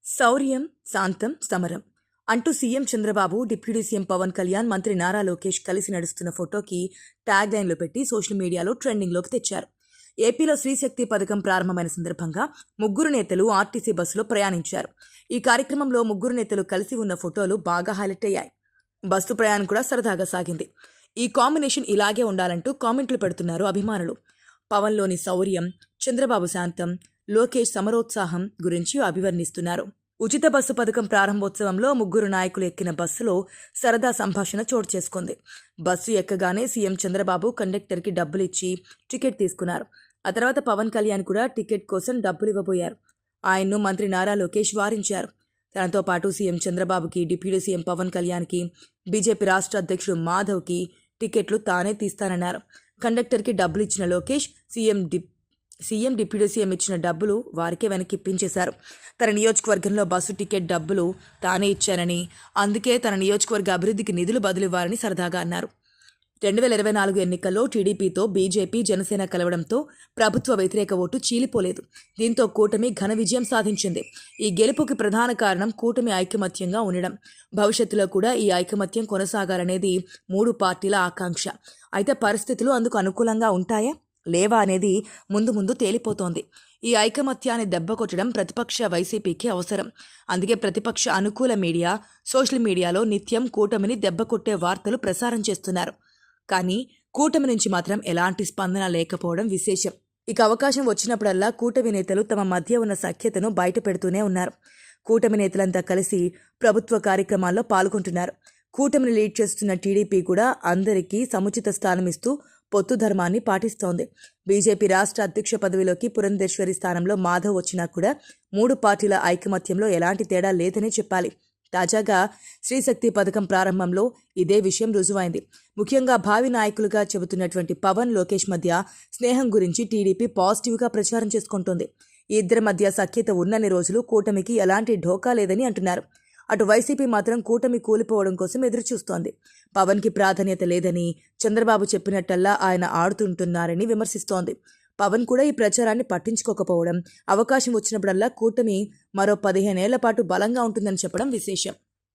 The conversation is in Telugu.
శౌర్యం, శాంతం, సమరం అంటూ CM Chandrababu, deputy CM Pawan Kalyan, మంత్రి నారా లోకేష్ కలిసి నడుస్తున్న ఫోటోకి ట్యాగ్ లైన్లో పెట్టి సోషల్ మీడియాలో ట్రెండింగ్లోకి తెచ్చారు. ఏపీలో శ్రీశక్తి పథకం ప్రారంభమైన సందర్భంగా ముగ్గురు నేతలు ఆర్టీసీ బస్సులో ప్రయాణించారు. ఈ కార్యక్రమంలో ముగ్గురు నేతలు కలిసి ఉన్న ఫోటోలు బాగా హైలైట్ అయ్యాయి. బస్సు ప్రయాణం కూడా సరదాగా సాగింది. ఈ కాంబినేషన్ ఇలాగే ఉండాలంటూ కామెంట్లు పెడుతున్నారు అభిమానులు. పవన్లోని శౌర్యం, చంద్రబాబు శాంతం, లోకేష్ సమరోత్సాహం గురించి అభివర్ణిస్తున్నారు. ఉచిత బస్సు పథకం ప్రారంభోత్సవంలో ముగ్గురు నాయకులు ఎక్కిన బస్సులో సరదా సంభాషణ చోటు చేసుకుంది. బస్సు ఎక్కగానే సీఎం చంద్రబాబు కండక్టర్కి డబ్బులిచ్చి టికెట్ తీసుకున్నారు. ఆ తర్వాత పవన్ కళ్యాణ్ కూడా టికెట్ కోసం డబ్బులు ఇవ్వబోయారు. ఆయన్ను మంత్రి నారా లోకేష్ వారించారు. తనతో పాటు సీఎం చంద్రబాబుకి, డిప్యూటీ సీఎం పవన్ కళ్యాణ్కి, బీజేపీ రాష్ట్ర అధ్యక్షుడు మాధవ్కి టికెట్లు తానే తీస్తానన్నారు. కండక్టర్కి డబ్బులు ఇచ్చిన లోకేష్ సీఎం డిప్యూటీ సీఎం ఇచ్చిన డబ్బులు వారికే వెనక్కి ఇప్పించేశారు. తన నియోజకవర్గంలో బస్సు టికెట్ డబ్బులు తానే ఇచ్చానని, అందుకే తన నియోజకవర్గ అభివృద్ధికి నిధులు బదులివ్వాలని సరదాగా అన్నారు. 2024 ఎన్నికల్లో టీడీపీతో బీజేపీ, జనసేన కలవడంతో ప్రభుత్వ వ్యతిరేక ఓటు చీలిపోలేదు. దీంతో కూటమి ఘన విజయం సాధించింది. ఈ గెలుపుకి ప్రధాన కారణం కూటమి ఐకమత్యంగా ఉండడం. భవిష్యత్తులో కూడా ఈ ఐకమత్యం కొనసాగాలనేది మూడు పార్టీల ఆకాంక్ష. అయితే పరిస్థితులు అందుకు అనుకూలంగా ఉంటాయా లేవా అనేది ముందు తేలిపోతోంది. ఈ ఐకమత్యాన్ని దెబ్బకొట్టడం ప్రతిపక్ష వైసీపీకి అవసరం. అందుకే ప్రతిపక్ష అనుకూల మీడియా, సోషల్ మీడియాలో నిత్యం కూటమిని దెబ్బకొట్టే వార్తలు ప్రసారం చేస్తున్నారు. కానీ కూటమి నుంచి మాత్రం ఎలాంటి స్పందన లేకపోవడం విశేషం. ఇక అవకాశం వచ్చినప్పుడల్లా కూటమి నేతలు తమ మధ్య ఉన్న సఖ్యతను బయట పెడుతూనే ఉన్నారు. కూటమి నేతలంతా కలిసి ప్రభుత్వ కార్యక్రమాల్లో పాల్గొంటున్నారు. కూటమిని లీడ్ చేస్తున్న టీడీపీ కూడా అందరికీ సముచిత స్థానం ఇస్తూ పొత్తు ధర్మాన్ని పాటిస్తోంది. బీజేపీ రాష్ట్ర అధ్యక్ష పదవిలోకి పురంధేశ్వరి స్థానంలో మాధవ్ వచ్చినా కూడా మూడు పార్టీల ఐకమత్యంలో ఎలాంటి తేడా లేదనే చెప్పాలి. తాజాగా శ్రీశక్తి పథకం ప్రారంభంలో ఇదే విషయం రుజువైంది. ముఖ్యంగా భావి నాయకులుగా చెబుతున్నటువంటి పవన్, లోకేష్ మధ్య స్నేహం గురించి టీడీపీ పాజిటివ్గా ప్రచారం చేసుకుంటోంది. ఈ ఇద్దరి మధ్య సఖ్యత ఉన్నన్ని రోజులు కూటమికి ఎలాంటి ఢోకా లేదని అంటున్నారు. అటు వైసీపీ మాత్రం కూటమి కూలిపోవడం కోసం ఎదురుచూస్తోంది. పవన్కి ప్రాధాన్యత లేదని, చంద్రబాబు చెప్పినట్టల్లా ఆయన ఆడుతుంటున్నారని విమర్శిస్తోంది. పవన్ కూడా ఈ ప్రచారాన్ని పట్టించుకోకపోవడం, అవకాశం వచ్చినప్పుడల్లా కూటమి మరో 15 ఏళ్ల పాటు బలంగా ఉంటుందని చెప్పడం విశేషం.